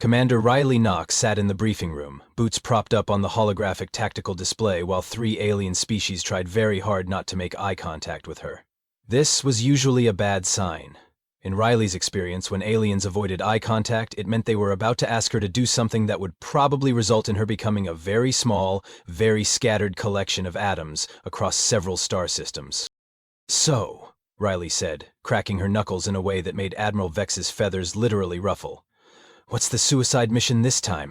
Commander Riley Knox sat in the briefing room, boots propped up on the holographic tactical display while three alien species tried very hard not to make eye contact with her. This was usually a bad sign. In Riley's experience, when aliens avoided eye contact, it meant they were about to ask her to do something that would probably result in her becoming a very small, very scattered collection of atoms across several star systems. "So," Riley said, cracking her knuckles in a way that made Admiral Vex's feathers literally ruffle. "What's the suicide mission this time?"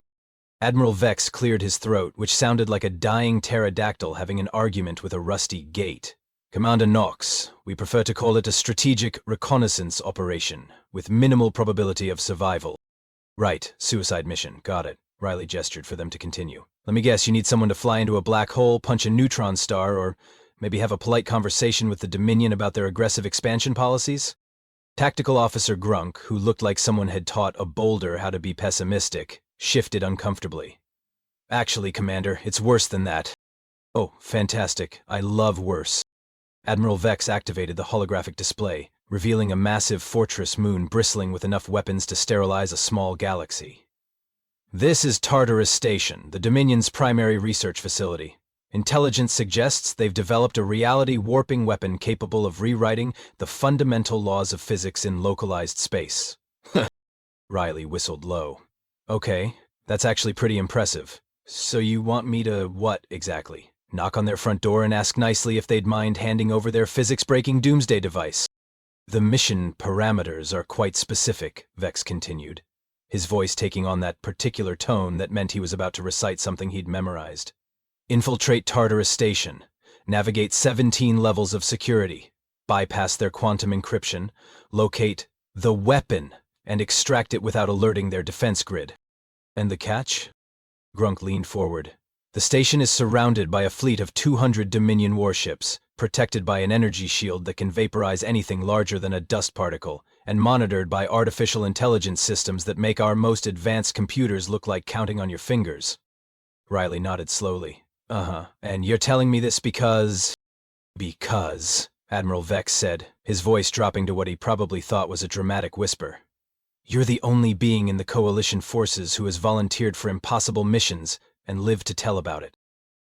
Admiral Vex cleared his throat, which sounded like a dying pterodactyl having an argument with a rusty gate. "Commander Knox, we prefer to call it a strategic reconnaissance operation, with minimal probability of survival." "Right, suicide mission, got it." Riley gestured for them to continue. "Let me guess, you need someone to fly into a black hole, punch a neutron star, or maybe have a polite conversation with the Dominion about their aggressive expansion policies?" Tactical Officer Grunk, who looked like someone had taught a boulder how to be pessimistic, shifted uncomfortably. "Actually, Commander, it's worse than that." "Oh, fantastic. I love worse." Admiral Vex activated the holographic display, revealing a massive fortress moon bristling with enough weapons to sterilize a small galaxy. "This is Tartarus Station, the Dominion's primary research facility. Intelligence suggests they've developed a reality-warping weapon capable of rewriting the fundamental laws of physics in localized space." Riley whistled low. "Okay, that's actually pretty impressive. So you want me to what, exactly? Knock on their front door and ask nicely if they'd mind handing over their physics-breaking doomsday device?" "The mission parameters are quite specific," Vex continued, his voice taking on that particular tone that meant he was about to recite something he'd memorized. "Infiltrate Tartarus Station, navigate 17 levels of security, bypass their quantum encryption, locate the weapon, and extract it without alerting their defense grid." "And the catch?" Grunk leaned forward. "The station is surrounded by a fleet of 200 Dominion warships, protected by an energy shield that can vaporize anything larger than a dust particle, and monitored by artificial intelligence systems that make our most advanced computers look like counting on your fingers." Riley nodded slowly. "And you're telling me this because—" "Because," Admiral Vex said, his voice dropping to what he probably thought was a dramatic whisper. "You're the only being in the Coalition forces who has volunteered for impossible missions and lived to tell about it."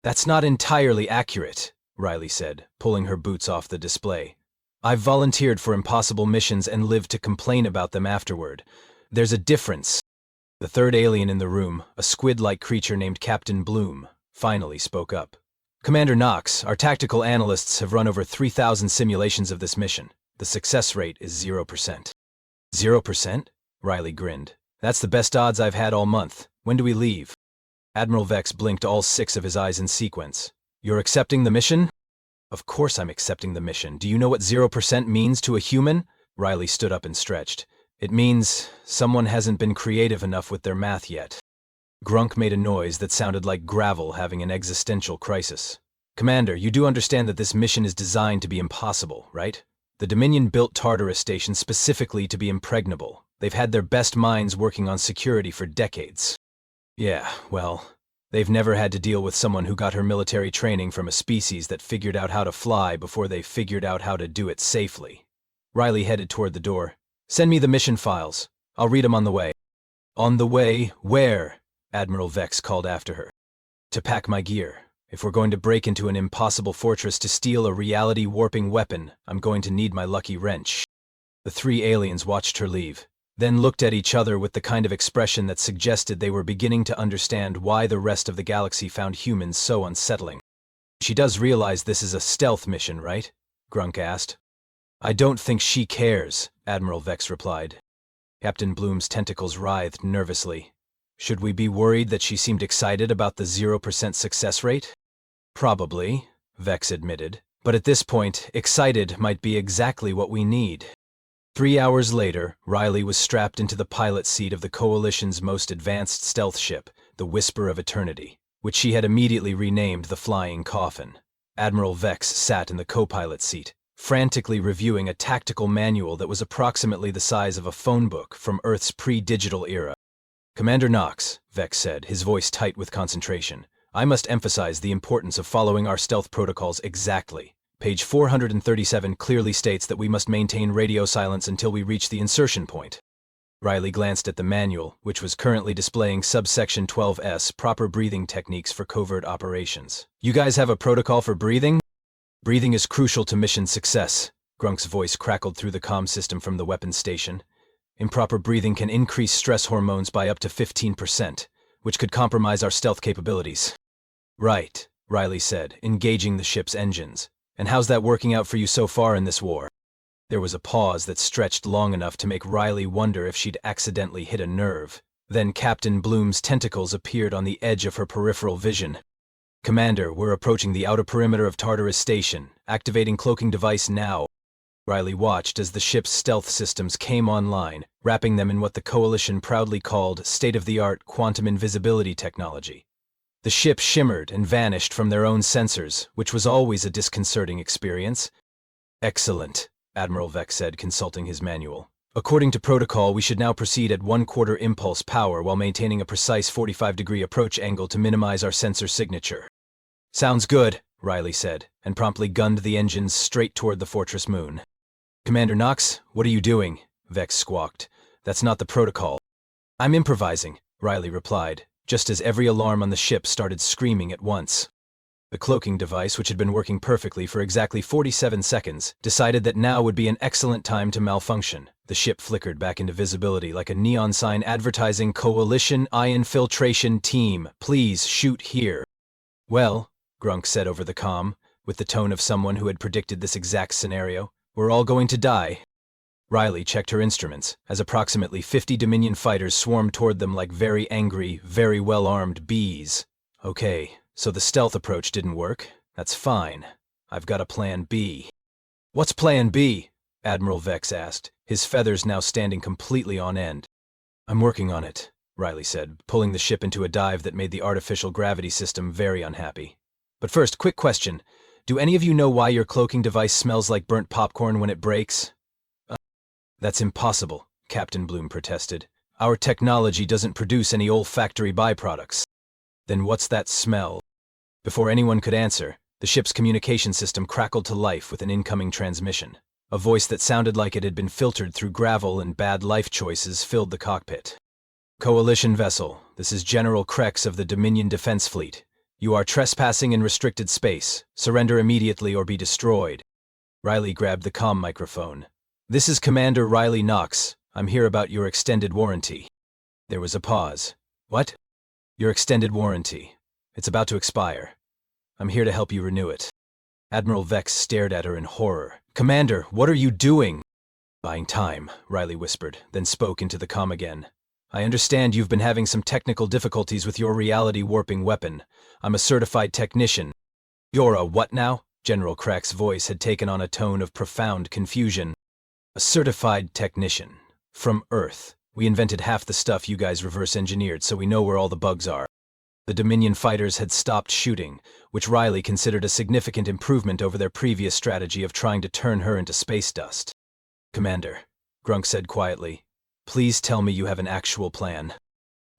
"That's not entirely accurate," Riley said, pulling her boots off the display. "I've volunteered for impossible missions and lived to complain about them afterward. There's a difference." The third alien in the room, a squid-like creature named Captain Bloom, finally spoke up. "Commander Knox, our tactical analysts have run over 3,000 simulations of this mission. The success rate is 0%. 0%? Riley grinned. "That's the best odds I've had all month. When do we leave?" Admiral Vex blinked all 6 of his eyes in sequence. "You're accepting the mission?" "Of course I'm accepting the mission. Do you know what 0% means to a human?" Riley stood up and stretched. "It means someone hasn't been creative enough with their math yet." Grunk made a noise that sounded like gravel having an existential crisis. "Commander, you do understand that this mission is designed to be impossible, right? The Dominion built Tartarus Station specifically to be impregnable. They've had their best minds working on security for decades." "Yeah, well, they've never had to deal with someone who got her military training from a species that figured out how to fly before they figured out how to do it safely." Riley headed toward the door. "Send me the mission files. I'll read them on the way." "On the way, where?" Admiral Vex called after her. "To pack my gear. If we're going to break into an impossible fortress to steal a reality-warping weapon, I'm going to need my lucky wrench." The 3 aliens watched her leave, then looked at each other with the kind of expression that suggested they were beginning to understand why the rest of the galaxy found humans so unsettling. "She does realize this is a stealth mission, right?" Grunk asked. "I don't think she cares," Admiral Vex replied. Captain Bloom's tentacles writhed nervously. "Should we be worried that she seemed excited about the 0% success rate?" "Probably," Vex admitted. "But at this point, excited might be exactly what we need." 3 hours later, Riley was strapped into the pilot seat of the Coalition's most advanced stealth ship, the Whisper of Eternity, which she had immediately renamed the Flying Coffin. Admiral Vex sat in the co-pilot seat, frantically reviewing a tactical manual that was approximately the size of a phone book from Earth's pre-digital era. "Commander Knox," Vex said, his voice tight with concentration, "I must emphasize the importance of following our stealth protocols exactly. Page 437 clearly states that we must maintain radio silence until we reach the insertion point." Riley glanced at the manual, which was currently displaying subsection 12S, proper breathing techniques for covert operations. You guys have a protocol for breathing? Breathing is crucial to mission success, Grunk's voice crackled through the comm system from the weapons station. Improper breathing can increase stress hormones by up to 15%, which could compromise our stealth capabilities. Right, Riley said, engaging the ship's engines. And how's that working out for you so far in this war? There was a pause that stretched long enough to make Riley wonder if she'd accidentally hit a nerve. Then Captain Bloom's tentacles appeared on the edge of her peripheral vision. Commander, we're approaching the outer perimeter of Tartarus Station. Activating cloaking device now. Riley watched as the ship's stealth systems came online, wrapping them in what the Coalition proudly called state-of-the-art quantum invisibility technology. The ship shimmered and vanished from their own sensors, which was always a disconcerting experience. Excellent, Admiral Vex said, consulting his manual. According to protocol, we should now proceed at 1/4 impulse power while maintaining a precise 45-degree approach angle to minimize our sensor signature. Sounds good, Riley said, and promptly gunned the engines straight toward the Fortress Moon. Commander Knox, what are you doing? Vex squawked. That's not the protocol. I'm improvising, Riley replied, just as every alarm on the ship started screaming at once. The cloaking device, which had been working perfectly for exactly 47 seconds, decided that now would be an excellent time to malfunction. The ship flickered back into visibility like a neon sign advertising Coalition Infiltration Team. Please shoot here. Well, Grunk said over the comm, with the tone of someone who had predicted this exact scenario, we're all going to die. Riley checked her instruments, as approximately 50 Dominion fighters swarmed toward them like very angry, very well-armed bees. Okay, so the stealth approach didn't work. That's fine. I've got a plan B. What's plan B? Admiral Vex asked, his feathers now standing completely on end. I'm working on it, Riley said, pulling the ship into a dive that made the artificial gravity system very unhappy. But first, quick question. Do any of you know why your cloaking device smells like burnt popcorn when it breaks? That's impossible, Captain Bloom protested. Our technology doesn't produce any olfactory byproducts. Then what's that smell? Before anyone could answer, the ship's communication system crackled to life with an incoming transmission. A voice that sounded like it had been filtered through gravel and bad life choices filled the cockpit. Coalition vessel, this is General Krex of the Dominion Defense Fleet. You are trespassing in restricted space. Surrender immediately or be destroyed. Riley grabbed the comm microphone. This is Commander Riley Knox. I'm here about your extended warranty. There was a pause. What? Your extended warranty. It's about to expire. I'm here to help you renew it. Admiral Vex stared at her in horror. Commander, what are you doing? Buying time, Riley whispered, then spoke into the comm again. I understand you've been having some technical difficulties with your reality-warping weapon. I'm a certified technician. You're a what now? General Crack's voice had taken on a tone of profound confusion. A certified technician. From Earth. We invented half the stuff you guys reverse-engineered, so we know where all the bugs are. The Dominion fighters had stopped shooting, which Riley considered a significant improvement over their previous strategy of trying to turn her into space dust. Commander, Grunk said quietly, please tell me you have an actual plan.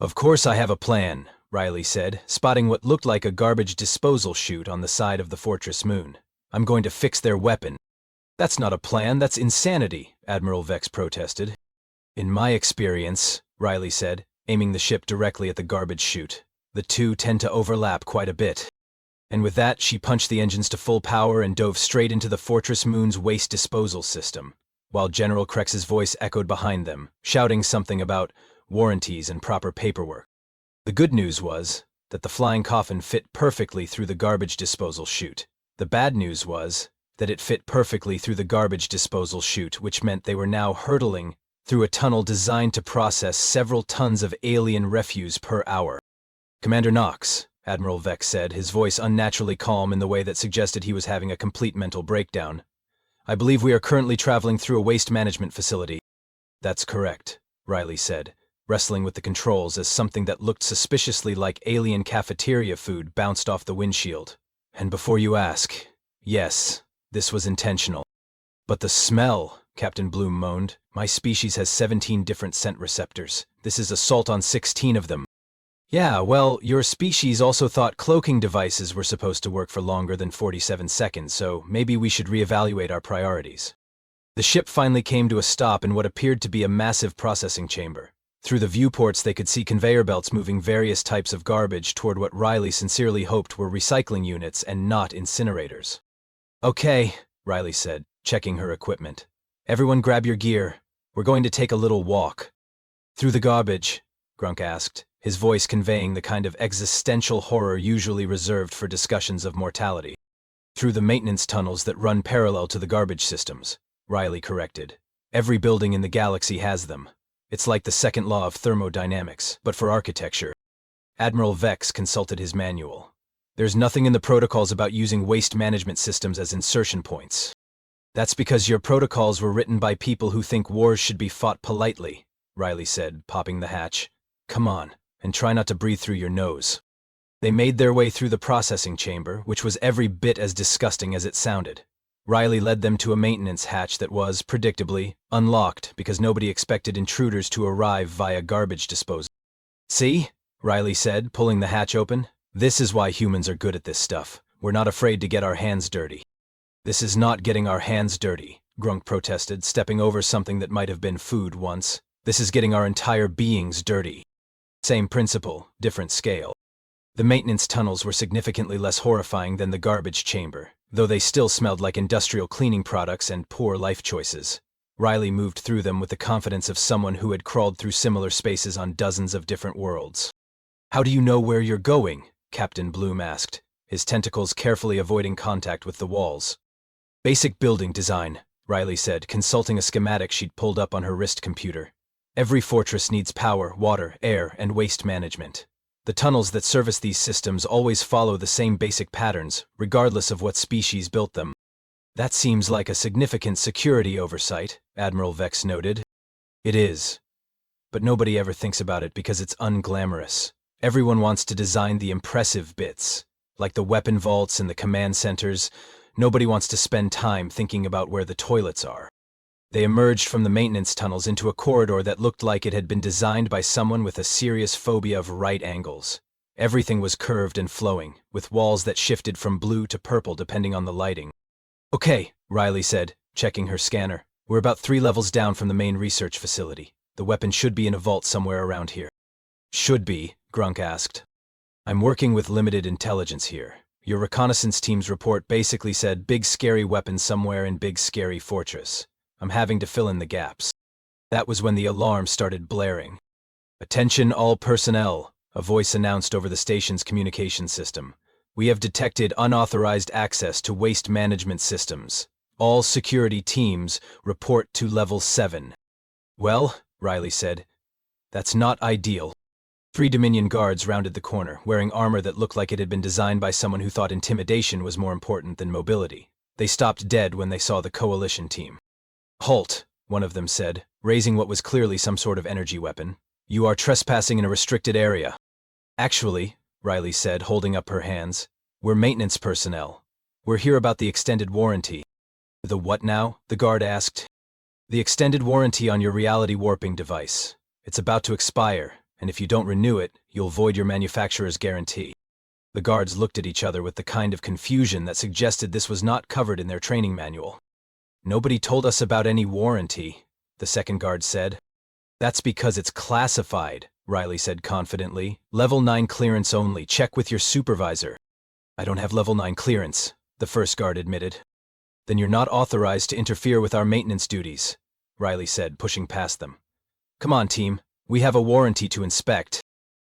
Of course I have a plan, Riley said, spotting what looked like a garbage disposal chute on the side of the Fortress Moon. I'm going to fix their weapon. That's not a plan, that's insanity, Admiral Vex protested. In my experience, Riley said, aiming the ship directly at the garbage chute, the two tend to overlap quite a bit. And with that, she punched the engines to full power and dove straight into the Fortress Moon's waste disposal system, while General Krex's voice echoed behind them, shouting something about warranties and proper paperwork. The good news was that the flying coffin fit perfectly through the garbage disposal chute. The bad news was that it fit perfectly through the garbage disposal chute, which meant they were now hurtling through a tunnel designed to process several tons of alien refuse per hour. Commander Knox, Admiral Vex said, his voice unnaturally calm in the way that suggested he was having a complete mental breakdown. I believe we are currently traveling through a waste management facility. That's correct, Riley said, wrestling with the controls as something that looked suspiciously like alien cafeteria food bounced off the windshield. And before you ask, yes, this was intentional. But the smell, Captain Bloom moaned. My species has 17 different scent receptors. This is assault on 16 of them. Yeah, well, your species also thought cloaking devices were supposed to work for longer than 47 seconds, so maybe we should reevaluate our priorities. The ship finally came to a stop in what appeared to be a massive processing chamber. Through the viewports they could see conveyor belts moving various types of garbage toward what Riley sincerely hoped were recycling units and not incinerators. "Okay," Riley said, checking her equipment. "Everyone grab your gear. We're going to take a little walk." "Through the garbage?" Grunk asked, his voice conveying the kind of existential horror usually reserved for discussions of mortality. "Through the maintenance tunnels that run parallel to the garbage systems," Riley corrected. "Every building in the galaxy has them. It's like the second law of thermodynamics, but for architecture." Admiral Vex consulted his manual. "There's nothing in the protocols about using waste management systems as insertion points." "That's because your protocols were written by people who think wars should be fought politely," Riley said, popping the hatch. "Come on, and try not to breathe through your nose." They made their way through the processing chamber, which was every bit as disgusting as it sounded. Riley led them to a maintenance hatch that was, predictably, unlocked because nobody expected intruders to arrive via garbage disposal. "See?" Riley said, pulling the hatch open. "This is why humans are good at this stuff. We're not afraid to get our hands dirty." "This is not getting our hands dirty," Grunk protested, stepping over something that might have been food once. "This is getting our entire beings dirty." Same principle, different scale. The maintenance tunnels were significantly less horrifying than the garbage chamber, though they still smelled like industrial cleaning products and poor life choices. Riley moved through them with the confidence of someone who had crawled through similar spaces on dozens of different worlds. "How do you know where you're going?" Captain Bloom asked, his tentacles carefully avoiding contact with the walls. "Basic building design," Riley said, consulting a schematic she'd pulled up on her wrist computer. "Every fortress needs power, water, air, and waste management. The tunnels that service these systems always follow the same basic patterns, regardless of what species built them." "That seems like a significant security oversight," Admiral Vex noted. "It is. But nobody ever thinks about it because it's unglamorous. Everyone wants to design the impressive bits, like the weapon vaults and the command centers. Nobody wants to spend time thinking about where the toilets are." They emerged from the maintenance tunnels into a corridor that looked like it had been designed by someone with a serious phobia of right angles. Everything was curved and flowing, with walls that shifted from blue to purple depending on the lighting. "Okay," Riley said, checking her scanner. "We're about 3 levels down from the main research facility. The weapon should be in a vault somewhere around here." "Should be?" Grunk asked. "I'm working with limited intelligence here. Your reconnaissance team's report basically said big scary weapon somewhere in big scary fortress. I'm having to fill in the gaps." That was when the alarm started blaring. "Attention all personnel," a voice announced over the station's communication system. "We have detected unauthorized access to waste management systems. All security teams report to Level 7. "Well," Riley said, "that's not ideal." 3 Dominion guards rounded the corner, wearing armor that looked like it had been designed by someone who thought intimidation was more important than mobility. They stopped dead when they saw the coalition team. "Halt," one of them said, raising what was clearly some sort of energy weapon. "You are trespassing in a restricted area." "Actually," Riley said, holding up her hands, "we're maintenance personnel. We're here about the extended warranty." "The what now?" the guard asked. "The extended warranty on your reality warping device. It's about to expire, and if you don't renew it, you'll void your manufacturer's guarantee." The guards looked at each other with the kind of confusion that suggested this was not covered in their training manual. "Nobody told us about any warranty," the second guard said. "That's because it's classified," Riley said confidently. "Level 9 clearance only. Check with your supervisor." "I don't have Level 9 clearance," the first guard admitted. "Then you're not authorized to interfere with our maintenance duties," Riley said, pushing past them. "Come on, team. We have a warranty to inspect."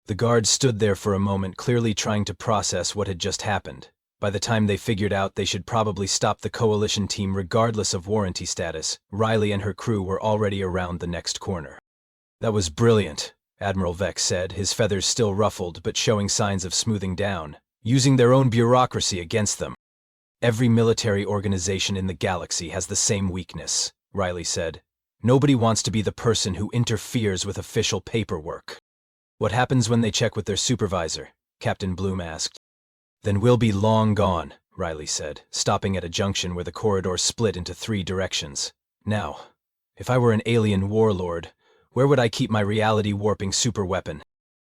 The guards stood there for a moment, clearly trying to process what had just happened. By the time they figured out they should probably stop the coalition team regardless of warranty status, Riley and her crew were already around the next corner. "That was brilliant," Admiral Vex said, his feathers still ruffled but showing signs of smoothing down, "using their own bureaucracy against them." "Every military organization in the galaxy has the same weakness," Riley said. "Nobody wants to be the person who interferes with official paperwork." "What happens when they check with their supervisor?" Captain Bloom asked. "Then we'll be long gone," Riley said, stopping at a junction where the corridor split into 3 directions. "Now, if I were an alien warlord, where would I keep my reality warping superweapon?"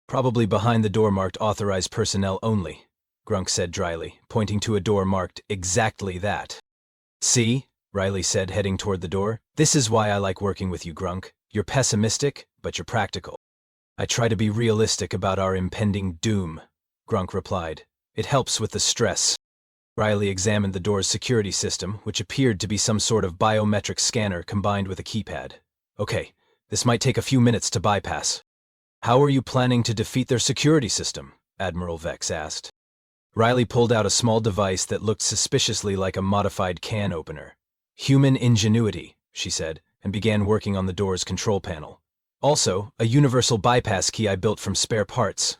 "Probably behind the door marked authorized personnel only," Grunk said dryly, pointing to a door marked exactly that. "See?" Riley said, heading toward the door. This is why I like working with you, Grunk. You're pessimistic, but you're practical. I try to be realistic about our impending doom, Grunk replied. It helps with the stress. Riley examined the door's security system, which appeared to be some sort of biometric scanner combined with a keypad. Okay, this might take a few minutes to bypass. How are you planning to defeat their security system? Admiral Vex asked. Riley pulled out a small device that looked suspiciously like a modified can opener. Human ingenuity, she said, and began working on the door's control panel. Also, a universal bypass key I built from spare parts.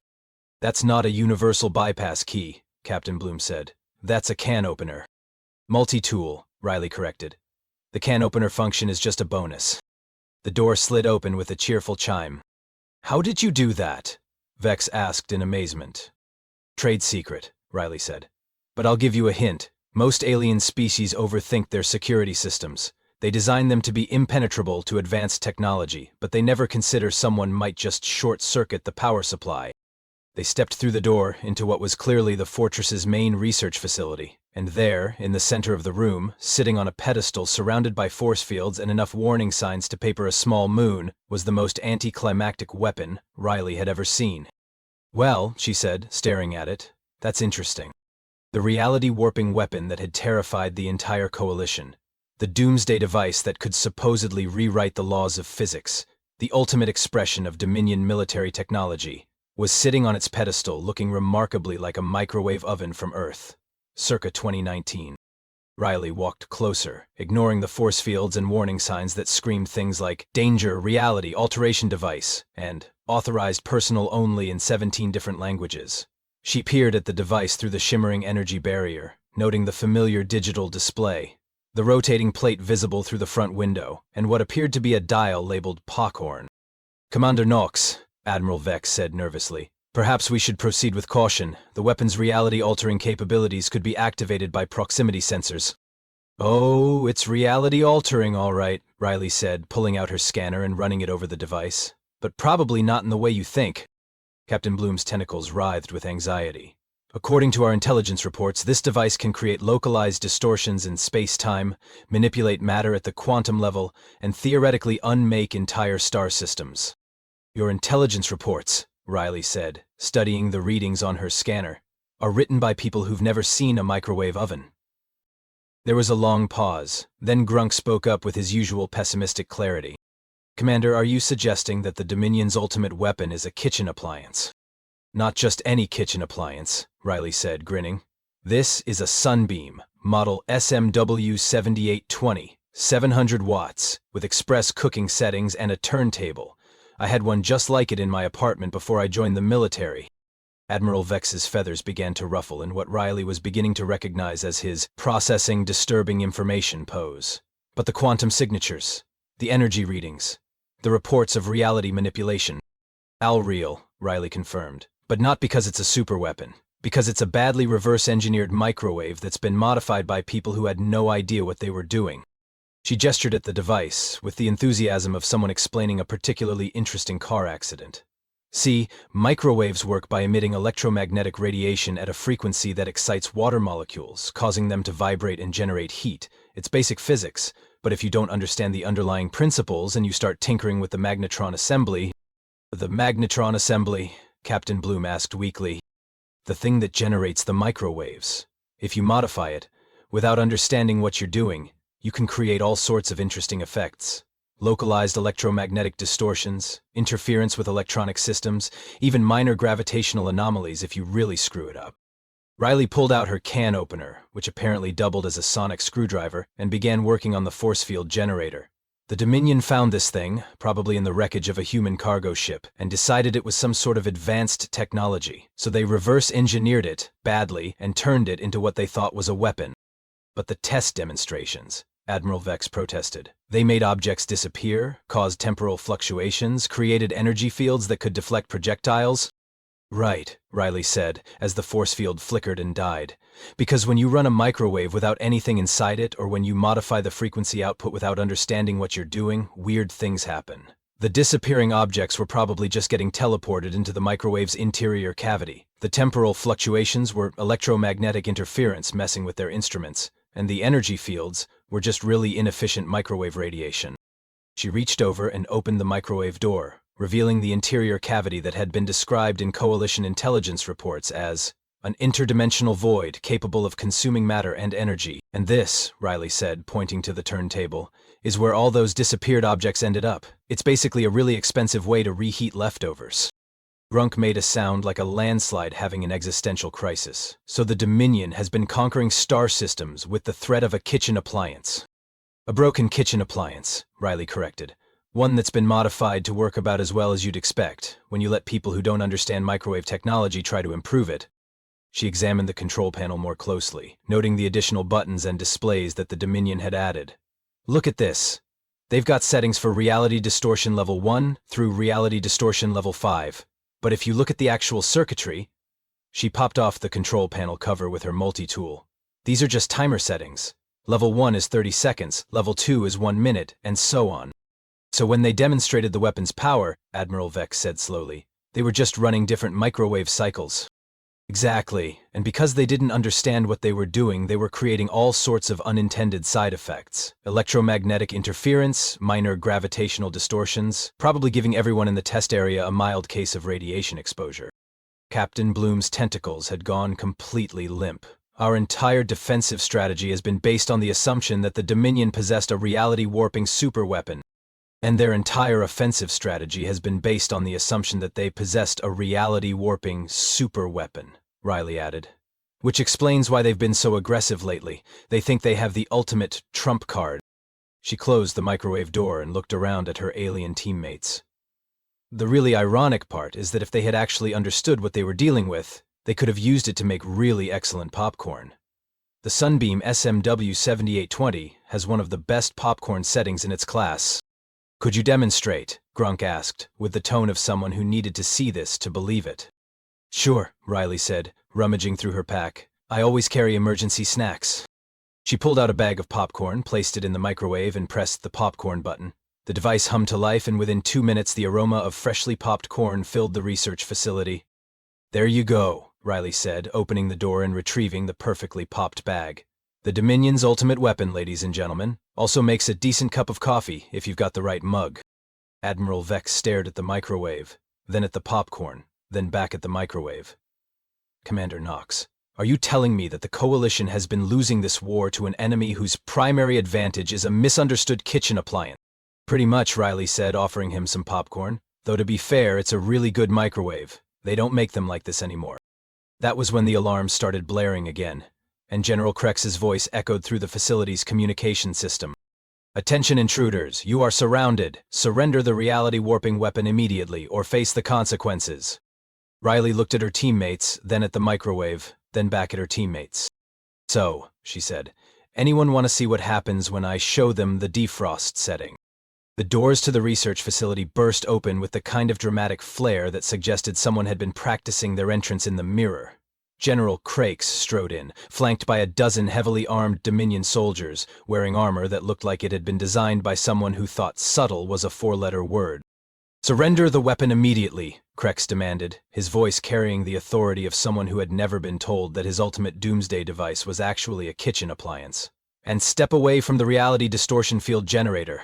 That's not a universal bypass key, Captain Bloom said. That's a can opener. Multi-tool, Riley corrected. The can opener function is just a bonus. The door slid open with a cheerful chime. How did you do that? Vex asked in amazement. Trade secret, Riley said. But I'll give you a hint. Most alien species overthink their security systems. They design them to be impenetrable to advanced technology, but they never consider someone might just short-circuit the power supply. They stepped through the door into what was clearly the fortress's main research facility, and there, in the center of the room, sitting on a pedestal surrounded by force fields and enough warning signs to paper a small moon, was the most anticlimactic weapon Riley had ever seen. Well, she said, staring at it, that's interesting. The reality-warping weapon that had terrified the entire coalition. The doomsday device that could supposedly rewrite the laws of physics, the ultimate expression of Dominion military technology, was sitting on its pedestal looking remarkably like a microwave oven from Earth. Circa 2019. Riley walked closer, ignoring the force fields and warning signs that screamed things like danger, reality, alteration device, and authorized personal only in 17 different languages. She peered at the device through the shimmering energy barrier, noting the familiar digital display, the rotating plate visible through the front window, and what appeared to be a dial labeled Popcorn. Commander Knox, Admiral Vex said nervously. Perhaps we should proceed with caution. The weapon's reality-altering capabilities could be activated by proximity sensors. Oh, it's reality-altering, all right, Riley said, pulling out her scanner and running it over the device. But probably not in the way you think. Captain Bloom's tentacles writhed with anxiety. According to our intelligence reports, this device can create localized distortions in space-time, manipulate matter at the quantum level, and theoretically unmake entire star systems. Your intelligence reports, Riley said, studying the readings on her scanner, are written by people who've never seen a microwave oven. There was a long pause. Then Grunk spoke up with his usual pessimistic clarity. Commander, are you suggesting that the Dominion's ultimate weapon is a kitchen appliance? Not just any kitchen appliance, Riley said, grinning. This is a Sunbeam, model SMW 7820, 700 watts, with express cooking settings and a turntable. I had one just like it in my apartment before I joined the military. Admiral Vex's feathers began to ruffle in what Riley was beginning to recognize as his processing disturbing information pose. But the quantum signatures, the energy readings, the reports of reality manipulation. All real, Riley confirmed. But not because it's a superweapon. Because it's a badly reverse-engineered microwave that's been modified by people who had no idea what they were doing. She gestured at the device, with the enthusiasm of someone explaining a particularly interesting car accident. See, microwaves work by emitting electromagnetic radiation at a frequency that excites water molecules, causing them to vibrate and generate heat. It's basic physics, but if you don't understand the underlying principles and you start tinkering with the magnetron assembly... The magnetron assembly, Captain Bloom asked weakly. The thing that generates the microwaves. If you modify it, without understanding what you're doing, you can create all sorts of interesting effects. Localized electromagnetic distortions, interference with electronic systems, even minor gravitational anomalies if you really screw it up. Riley pulled out her can opener, which apparently doubled as a sonic screwdriver, and began working on the force field generator. The Dominion found this thing, probably in the wreckage of a human cargo ship, and decided it was some sort of advanced technology, so they reverse-engineered it, badly, and turned it into what they thought was a weapon. But the test demonstrations, Admiral Vex protested. They made objects disappear, caused temporal fluctuations, created energy fields that could deflect projectiles. Right, Riley said, as the force field flickered and died. Because when you run a microwave without anything inside it, or when you modify the frequency output without understanding what you're doing, weird things happen. The disappearing objects were probably just getting teleported into the microwave's interior cavity. The temporal fluctuations were electromagnetic interference messing with their instruments, and the energy fields, were just really inefficient microwave radiation. She reached over and opened the microwave door, revealing the interior cavity that had been described in Coalition intelligence reports as an interdimensional void capable of consuming matter and energy. And this, Riley said, pointing to the turntable, is where all those disappeared objects ended up. It's basically a really expensive way to reheat leftovers. Grunk made a sound like a landslide having an existential crisis. So the Dominion has been conquering star systems with the threat of a kitchen appliance. A broken kitchen appliance, Riley corrected. One that's been modified to work about as well as you'd expect when you let people who don't understand microwave technology try to improve it. She examined the control panel more closely, noting the additional buttons and displays that the Dominion had added. Look at this. They've got settings for reality distortion level 1 through reality distortion level 5. But if you look at the actual circuitry, she popped off the control panel cover with her multi-tool. These are just timer settings. Level 1 is 30 seconds, level 2 is 1 minute, and so on. So when they demonstrated the weapon's power, Admiral Vex said slowly, they were just running different microwave cycles. Exactly, and because they didn't understand what they were doing, they were creating all sorts of unintended side effects. Electromagnetic interference, minor gravitational distortions, probably giving everyone in the test area a mild case of radiation exposure. Captain Bloom's tentacles had gone completely limp. Our entire defensive strategy has been based on the assumption that the Dominion possessed a reality-warping superweapon. And their entire offensive strategy has been based on the assumption that they possessed a reality-warping superweapon, Riley added. Which explains why they've been so aggressive lately. They think they have the ultimate trump card. She closed the microwave door and looked around at her alien teammates. The really ironic part is that if they had actually understood what they were dealing with, they could have used it to make really excellent popcorn. The Sunbeam SMW7820 has one of the best popcorn settings in its class. Could you demonstrate? Grunk asked, with the tone of someone who needed to see this to believe it. Sure, Riley said, rummaging through her pack. I always carry emergency snacks. She pulled out a bag of popcorn, placed it in the microwave, and pressed the popcorn button. The device hummed to life, and within 2 minutes the aroma of freshly popped corn filled the research facility. There you go, Riley said, opening the door and retrieving the perfectly popped bag. The Dominion's ultimate weapon, ladies and gentlemen, also makes a decent cup of coffee if you've got the right mug. Admiral Vex stared at the microwave, then at the popcorn, then back at the microwave. Commander Knox, are you telling me that the Coalition has been losing this war to an enemy whose primary advantage is a misunderstood kitchen appliance? Pretty much, Riley said, offering him some popcorn. Though to be fair, it's a really good microwave. They don't make them like this anymore. That was when the alarm started blaring again, and General Krex's voice echoed through the facility's communication system. Attention intruders, you are surrounded. Surrender the reality-warping weapon immediately or face the consequences. Riley looked at her teammates, then at the microwave, then back at her teammates. So, she said, anyone want to see what happens when I show them the defrost setting? The doors to the research facility burst open with the kind of dramatic flare that suggested someone had been practicing their entrance in the mirror. General Krex strode in, flanked by a dozen heavily armed Dominion soldiers, wearing armor that looked like it had been designed by someone who thought subtle was a 4-letter word. Surrender the weapon immediately, Krex demanded, his voice carrying the authority of someone who had never been told that his ultimate doomsday device was actually a kitchen appliance. And step away from the reality distortion field generator.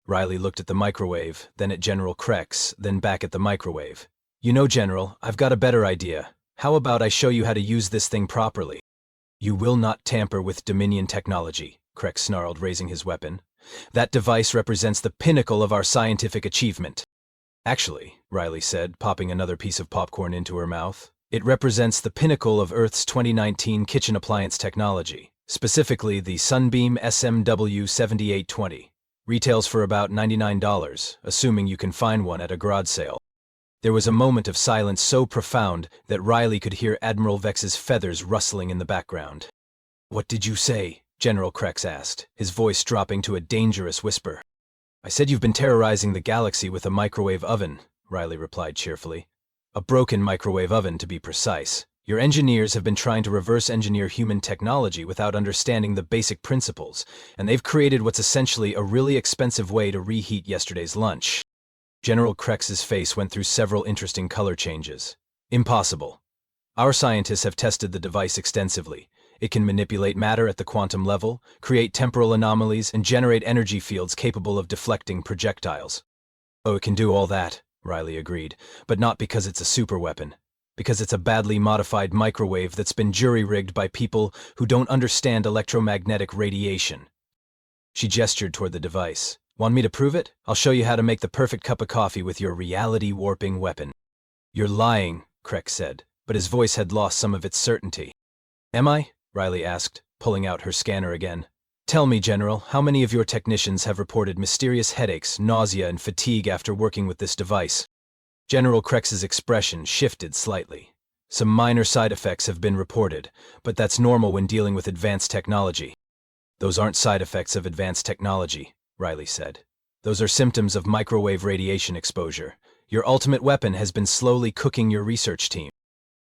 Riley looked at the microwave, then at General Krex, then back at the microwave. You know, General, I've got a better idea. How about I show you how to use this thing properly? You will not tamper with Dominion technology, Krex snarled, raising his weapon. That device represents the pinnacle of our scientific achievement. Actually, Riley said, popping another piece of popcorn into her mouth, it represents the pinnacle of Earth's 2019 kitchen appliance technology, specifically the Sunbeam SMW7820. Retails for about $99, assuming you can find one at a garage sale. There was a moment of silence so profound that Riley could hear Admiral Vex's feathers rustling in the background. What did you say? General Krex asked, his voice dropping to a dangerous whisper. I said you've been terrorizing the galaxy with a microwave oven, Riley replied cheerfully. A broken microwave oven, to be precise. Your engineers have been trying to reverse engineer human technology without understanding the basic principles, and they've created what's essentially a really expensive way to reheat yesterday's lunch. General Krex's face went through several interesting color changes. Impossible. Our scientists have tested the device extensively. It can manipulate matter at the quantum level, create temporal anomalies, and generate energy fields capable of deflecting projectiles. Oh, it can do all that, Riley agreed, but not because it's a superweapon. Because it's a badly modified microwave that's been jury-rigged by people who don't understand electromagnetic radiation. She gestured toward the device. Want me to prove it? I'll show you how to make the perfect cup of coffee with your reality-warping weapon. You're lying, Krex said, but his voice had lost some of its certainty. Am I? Riley asked, pulling out her scanner again. Tell me, General, how many of your technicians have reported mysterious headaches, nausea, and fatigue after working with this device? General Krex's expression shifted slightly. Some minor side effects have been reported, but that's normal when dealing with advanced technology. Those aren't side effects of advanced technology, Riley said. Those are symptoms of microwave radiation exposure. Your ultimate weapon has been slowly cooking your research team.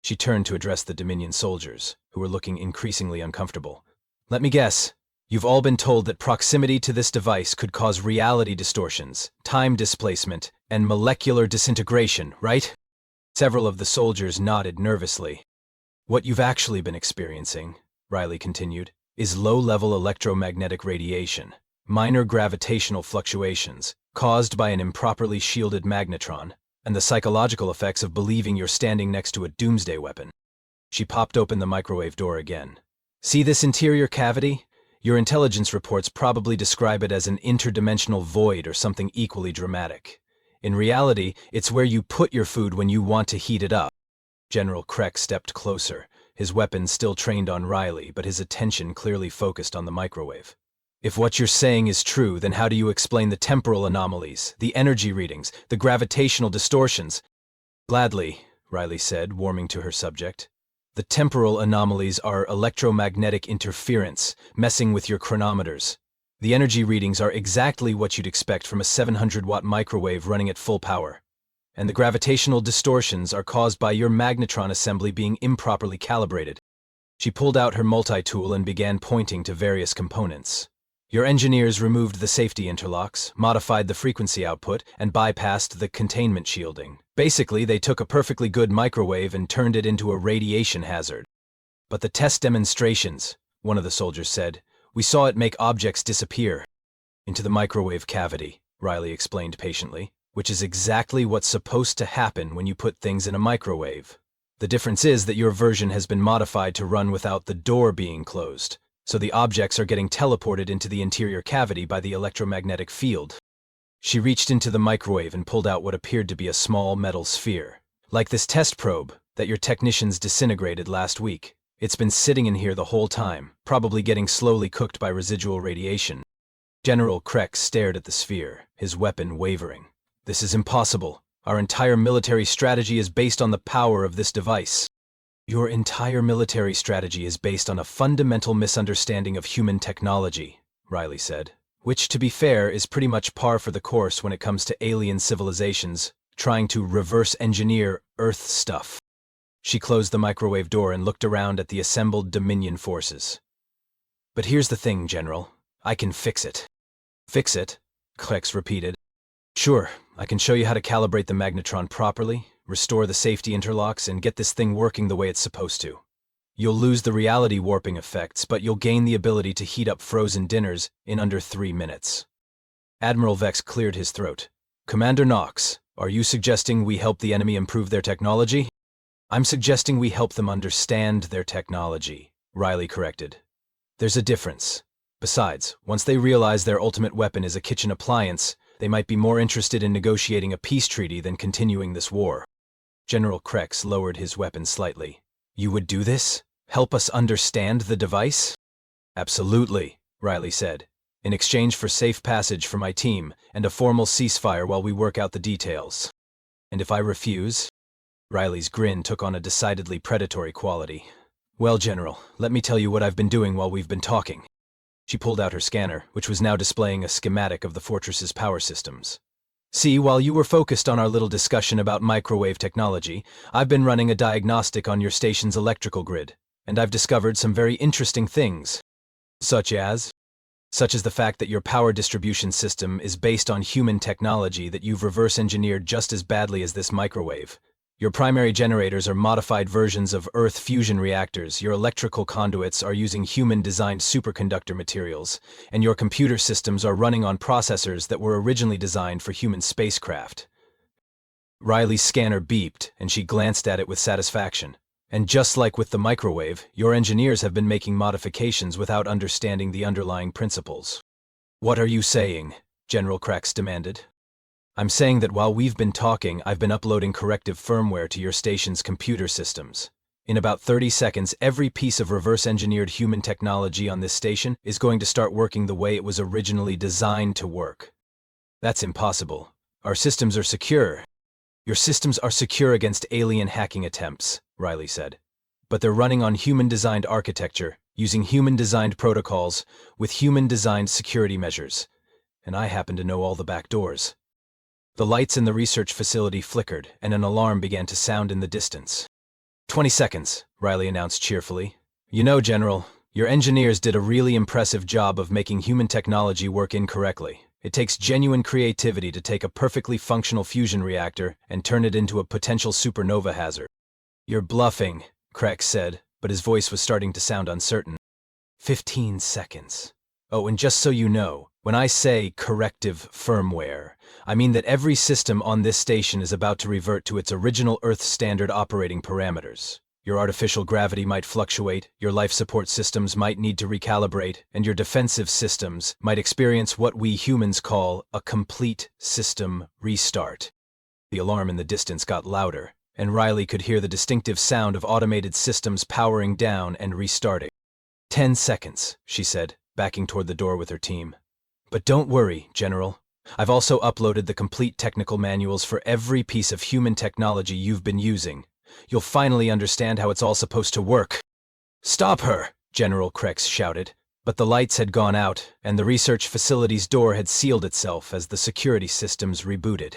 She turned to address the Dominion soldiers, who were looking increasingly uncomfortable. Let me guess. You've all been told that proximity to this device could cause reality distortions, time displacement, and molecular disintegration, right? Several of the soldiers nodded nervously. What you've actually been experiencing, Riley continued, is low-level electromagnetic radiation, minor gravitational fluctuations, caused by an improperly shielded magnetron, and the psychological effects of believing you're standing next to a doomsday weapon. She popped open the microwave door again. See this interior cavity? Your intelligence reports probably describe it as an interdimensional void or something equally dramatic. In reality, it's where you put your food when you want to heat it up. General Krex stepped closer, his weapon still trained on Riley, but his attention clearly focused on the microwave. If what you're saying is true, then how do you explain the temporal anomalies, the energy readings, the gravitational distortions? Gladly, Riley said, warming to her subject. The temporal anomalies are electromagnetic interference, messing with your chronometers. The energy readings are exactly what you'd expect from a 700-watt microwave running at full power. And the gravitational distortions are caused by your magnetron assembly being improperly calibrated. She pulled out her multi-tool and began pointing to various components. Your engineers removed the safety interlocks, modified the frequency output, and bypassed the containment shielding. Basically, they took a perfectly good microwave and turned it into a radiation hazard. But the test demonstrations, one of the soldiers said, we saw it make objects disappear. Into the microwave cavity, Riley explained patiently, which is exactly what's supposed to happen when you put things in a microwave. The difference is that your version has been modified to run without the door being closed, so the objects are getting teleported into the interior cavity by the electromagnetic field. She reached into the microwave and pulled out what appeared to be a small metal sphere. Like this test probe that your technicians disintegrated last week. It's been sitting in here the whole time, probably getting slowly cooked by residual radiation. General Krex stared at the sphere, his weapon wavering. This is impossible. Our entire military strategy is based on the power of this device. Your entire military strategy is based on a fundamental misunderstanding of human technology, Riley said, which, to be fair, is pretty much par for the course when it comes to alien civilizations trying to reverse engineer Earth stuff. She closed the microwave door and looked around at the assembled Dominion forces. But here's the thing, General. I can fix it. Fix it? Krex repeated. Sure, I can show you how to calibrate the magnetron properly, restore the safety interlocks, and get this thing working the way it's supposed to. You'll lose the reality warping effects, but you'll gain the ability to heat up frozen dinners in under 3 minutes. Admiral Vex cleared his throat. Commander Knox, are you suggesting we help the enemy improve their technology? I'm suggesting we help them understand their technology, Riley corrected. There's a difference. Besides, once they realize their ultimate weapon is a kitchen appliance, they might be more interested in negotiating a peace treaty than continuing this war. General Krex lowered his weapon slightly. You would do this? Help us understand the device? Absolutely, Riley said, in exchange for safe passage for my team and a formal ceasefire while we work out the details. And if I refuse? Riley's grin took on a decidedly predatory quality. Well, General, let me tell you what I've been doing while we've been talking. She pulled out her scanner, which was now displaying a schematic of the fortress's power systems. See, while you were focused on our little discussion about microwave technology, I've been running a diagnostic on your station's electrical grid, and I've discovered some very interesting things. Such as the fact that your power distribution system is based on human technology that you've reverse-engineered just as badly as this microwave. Your primary generators are modified versions of Earth fusion reactors, your electrical conduits are using human-designed superconductor materials, and your computer systems are running on processors that were originally designed for human spacecraft. Riley's scanner beeped, and she glanced at it with satisfaction. And just like with the microwave, your engineers have been making modifications without understanding the underlying principles. What are you saying? General Krex demanded. I'm saying that while we've been talking, I've been uploading corrective firmware to your station's computer systems. In about 30 seconds, every piece of reverse-engineered human technology on this station is going to start working the way it was originally designed to work. That's impossible. Our systems are secure. Your systems are secure against alien hacking attempts, Riley said. But they're running on human-designed architecture, using human-designed protocols, with human-designed security measures. And I happen to know all the back doors. The lights in the research facility flickered, and an alarm began to sound in the distance. 20 seconds, Riley announced cheerfully. You know, General, your engineers did a really impressive job of making human technology work incorrectly. It takes genuine creativity to take a perfectly functional fusion reactor and turn it into a potential supernova hazard. You're bluffing, Krex said, but his voice was starting to sound uncertain. 15 seconds. Oh, and just so you know, when I say corrective firmware, I mean that every system on this station is about to revert to its original Earth standard operating parameters. Your artificial gravity might fluctuate, your life support systems might need to recalibrate, and your defensive systems might experience what we humans call a complete system restart. The alarm in the distance got louder, and Riley could hear the distinctive sound of automated systems powering down and restarting. 10 seconds, she said, backing toward the door with her team. But don't worry, General. I've also uploaded the complete technical manuals for every piece of human technology you've been using. You'll finally understand how it's all supposed to work. Stop her, General Krex shouted. But the lights had gone out, and the research facility's door had sealed itself as the security systems rebooted.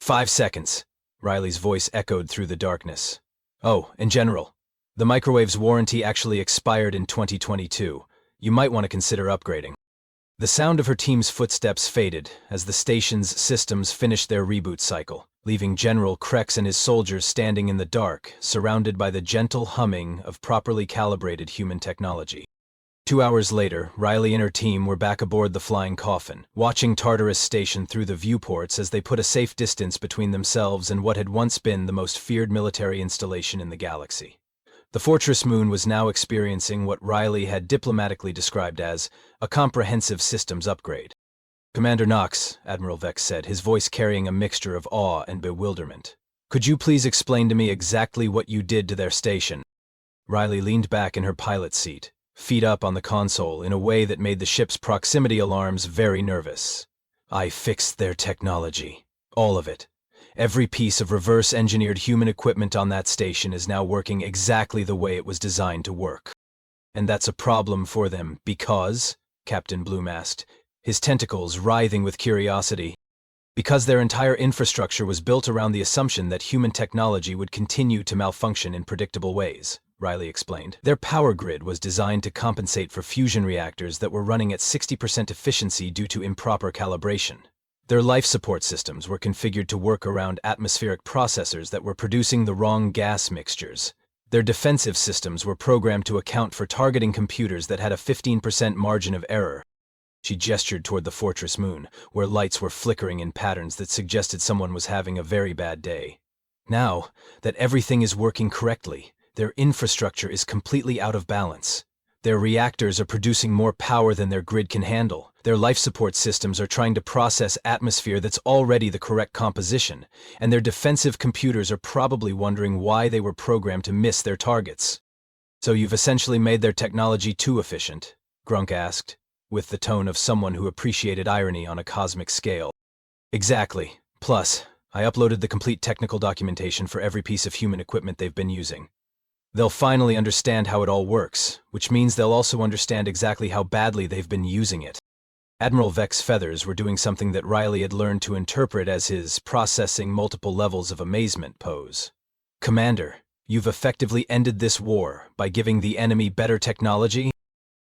5 seconds, Riley's voice echoed through the darkness. Oh, and General, the microwave's warranty actually expired in 2022. You might want to consider upgrading. The sound of her team's footsteps faded as the station's systems finished their reboot cycle, leaving General Krex and his soldiers standing in the dark, surrounded by the gentle humming of properly calibrated human technology. 2 hours later, Riley and her team were back aboard the flying coffin, watching Tartarus Station through the viewports as they put a safe distance between themselves and what had once been the most feared military installation in the galaxy. The Fortress Moon was now experiencing what Riley had diplomatically described as a comprehensive systems upgrade. Commander Knox, Admiral Vex said, his voice carrying a mixture of awe and bewilderment. Could you please explain to me exactly what you did to their station? Riley leaned back in her pilot seat, feet up on the console in a way that made the ship's proximity alarms very nervous. I fixed their technology. All of it. Every piece of reverse-engineered human equipment on that station is now working exactly the way it was designed to work. And that's a problem for them because, Captain Bloom asked, his tentacles writhing with curiosity, because their entire infrastructure was built around the assumption that human technology would continue to malfunction in predictable ways, Riley explained. Their power grid was designed to compensate for fusion reactors that were running at 60% efficiency due to improper calibration. Their life support systems were configured to work around atmospheric processors that were producing the wrong gas mixtures. Their defensive systems were programmed to account for targeting computers that had a 15% margin of error. She gestured toward the Fortress Moon, where lights were flickering in patterns that suggested someone was having a very bad day. Now that everything is working correctly, their infrastructure is completely out of balance. Their reactors are producing more power than their grid can handle. Their life support systems are trying to process atmosphere that's already the correct composition, and their defensive computers are probably wondering why they were programmed to miss their targets. So you've essentially made their technology too efficient? Grunk asked, with the tone of someone who appreciated irony on a cosmic scale. Exactly. Plus, I uploaded the complete technical documentation for every piece of human equipment they've been using. They'll finally understand how it all works, which means they'll also understand exactly how badly they've been using it. Admiral Vex Feathers were doing something that Riley had learned to interpret as his processing multiple levels of amazement pose. Commander, you've effectively ended this war by giving the enemy better technology?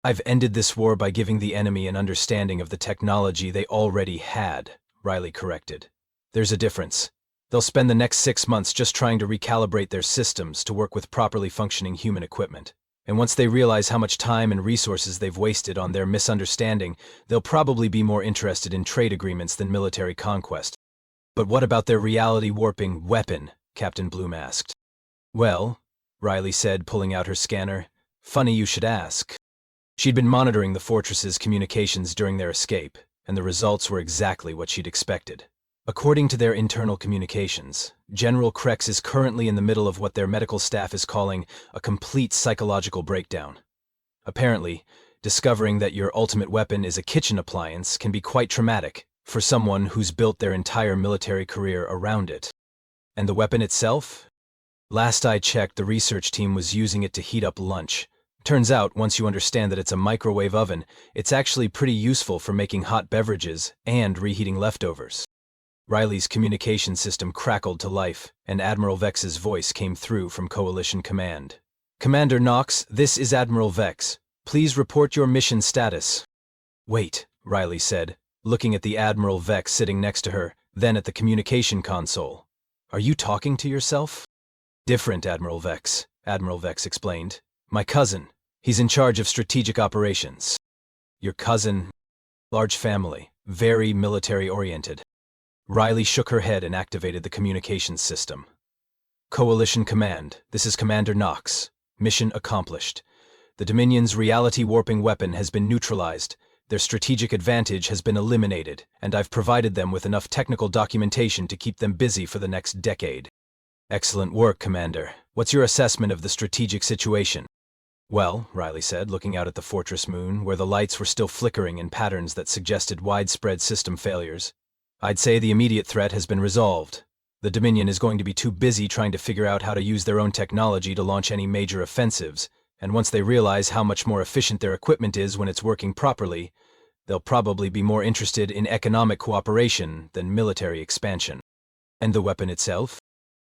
I've ended this war by giving the enemy an understanding of the technology they already had, Riley corrected. There's a difference. They'll spend the next 6 months just trying to recalibrate their systems to work with properly functioning human equipment. And once they realize how much time and resources they've wasted on their misunderstanding, they'll probably be more interested in trade agreements than military conquest. But what about their reality-warping weapon? Captain Bloom asked. Well, Riley said, pulling out her scanner, funny you should ask. She'd been monitoring the fortress's communications during their escape, and the results were exactly what she'd expected. According to their internal communications, General Krex is currently in the middle of what their medical staff is calling a complete psychological breakdown. Apparently, discovering that your ultimate weapon is a kitchen appliance can be quite traumatic for someone who's built their entire military career around it. And the weapon itself? Last I checked, the research team was using it to heat up lunch. Turns out, once you understand that it's a microwave oven, it's actually pretty useful for making hot beverages and reheating leftovers. Riley's communication system crackled to life, and Admiral Vex's voice came through from Coalition Command. Commander Knox, this is Admiral Vex. Please report your mission status. Wait, Riley said, looking at the Admiral Vex sitting next to her, then at the communication console. Are you talking to yourself? Different, Admiral Vex explained. My cousin. He's in charge of strategic operations. Your cousin? Large family, very military-oriented. Riley shook her head and activated the communications system. Coalition Command, this is Commander Knox. Mission accomplished. The Dominion's reality-warping weapon has been neutralized, their strategic advantage has been eliminated, and I've provided them with enough technical documentation to keep them busy for the next decade. Excellent work, Commander. What's your assessment of the strategic situation? Well, Riley said, looking out at the fortress moon, where the lights were still flickering in patterns that suggested widespread system failures. I'd say the immediate threat has been resolved. The Dominion is going to be too busy trying to figure out how to use their own technology to launch any major offensives, and once they realize how much more efficient their equipment is when it's working properly, they'll probably be more interested in economic cooperation than military expansion. And the weapon itself?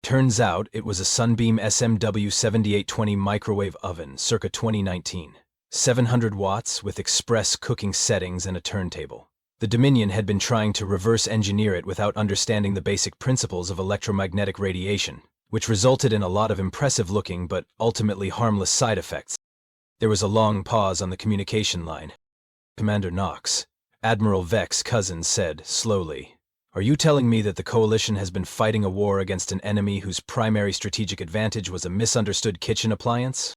Turns out it was a Sunbeam SMW 7820 microwave oven, circa 2019. 700 watts with express cooking settings and a turntable. The Dominion had been trying to reverse engineer it without understanding the basic principles of electromagnetic radiation, which resulted in a lot of impressive-looking but ultimately harmless side effects. There was a long pause on the communication line. Commander Knox, Admiral Vex Cousins said slowly, "Are you telling me that the Coalition has been fighting a war against an enemy whose primary strategic advantage was a misunderstood kitchen appliance?"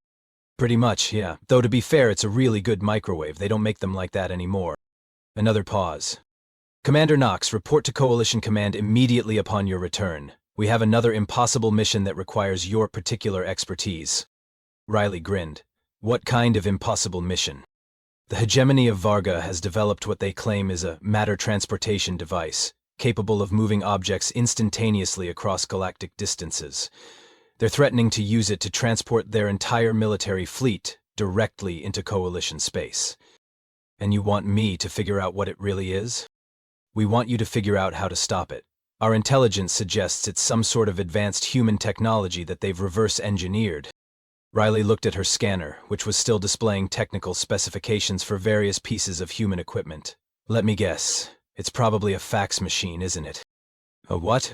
Pretty much, yeah. Though to be fair, it's a really good microwave. They don't make them like that anymore. Another pause. Commander Knox, report to Coalition Command immediately upon your return. We have another impossible mission that requires your particular expertise. Riley grinned. What kind of impossible mission? The hegemony of Varga has developed what they claim is a matter transportation device, capable of moving objects instantaneously across galactic distances. They're threatening to use it to transport their entire military fleet directly into Coalition space. And you want me to figure out what it really is? We want you to figure out how to stop it. Our intelligence suggests it's some sort of advanced human technology that they've reverse-engineered. Riley looked at her scanner, which was still displaying technical specifications for various pieces of human equipment. Let me guess. It's probably a fax machine, isn't it? A what?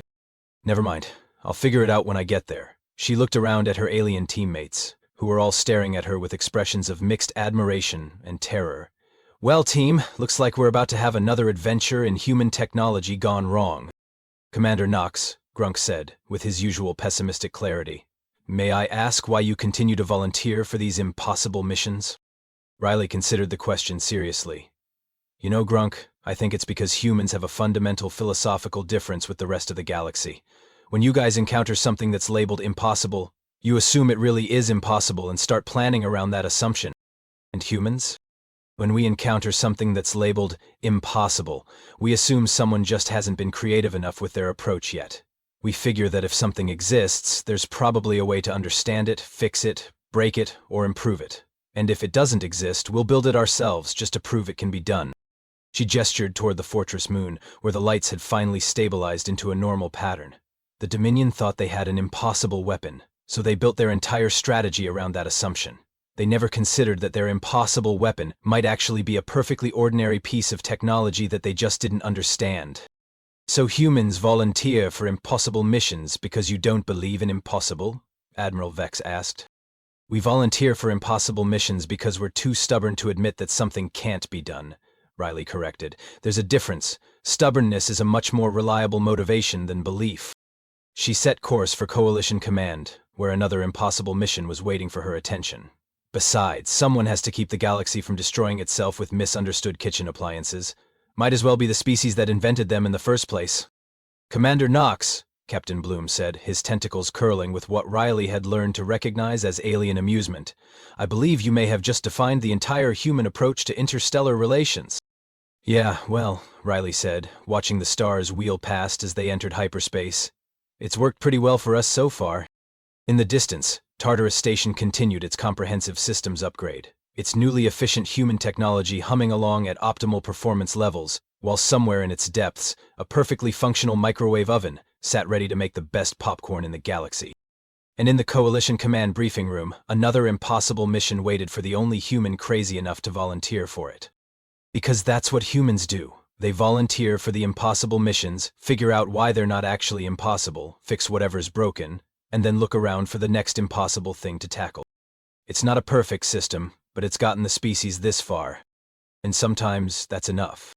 Never mind. I'll figure it out when I get there. She looked around at her alien teammates, who were all staring at her with expressions of mixed admiration and terror. Well, team, looks like we're about to have another adventure in human technology gone wrong. Commander Knox, Grunk said, with his usual pessimistic clarity. May I ask why you continue to volunteer for these impossible missions? Riley considered the question seriously. You know, Grunk, I think it's because humans have a fundamental philosophical difference with the rest of the galaxy. When you guys encounter something that's labeled impossible, you assume it really is impossible and start planning around that assumption. And humans? When we encounter something that's labeled impossible, we assume someone just hasn't been creative enough with their approach yet. We figure that if something exists, there's probably a way to understand it, fix it, break it, or improve it. And if it doesn't exist, we'll build it ourselves just to prove it can be done. She gestured toward the fortress moon, where the lights had finally stabilized into a normal pattern. The Dominion thought they had an impossible weapon, so they built their entire strategy around that assumption. They never considered that their impossible weapon might actually be a perfectly ordinary piece of technology that they just didn't understand. So humans volunteer for impossible missions because you don't believe in impossible? Admiral Vex asked. We volunteer for impossible missions because we're too stubborn to admit that something can't be done, Riley corrected. There's a difference. Stubbornness is a much more reliable motivation than belief. She set course for Coalition Command, where another impossible mission was waiting for her attention. Besides, someone has to keep the galaxy from destroying itself with misunderstood kitchen appliances. Might as well be the species that invented them in the first place. Commander Knox, Captain Bloom said, his tentacles curling with what Riley had learned to recognize as alien amusement. I believe you may have just defined the entire human approach to interstellar relations. Yeah, well, Riley said, watching the stars wheel past as they entered hyperspace. It's worked pretty well for us so far. In the distance, Tartarus Station continued its comprehensive systems upgrade, its newly efficient human technology humming along at optimal performance levels, while somewhere in its depths, a perfectly functional microwave oven sat ready to make the best popcorn in the galaxy. And in the Coalition Command briefing room, another impossible mission waited for the only human crazy enough to volunteer for it. Because that's what humans do. They volunteer for the impossible missions, figure out why they're not actually impossible, fix whatever's broken, and then look around for the next impossible thing to tackle. It's not a perfect system, but it's gotten the species this far. And sometimes that's enough.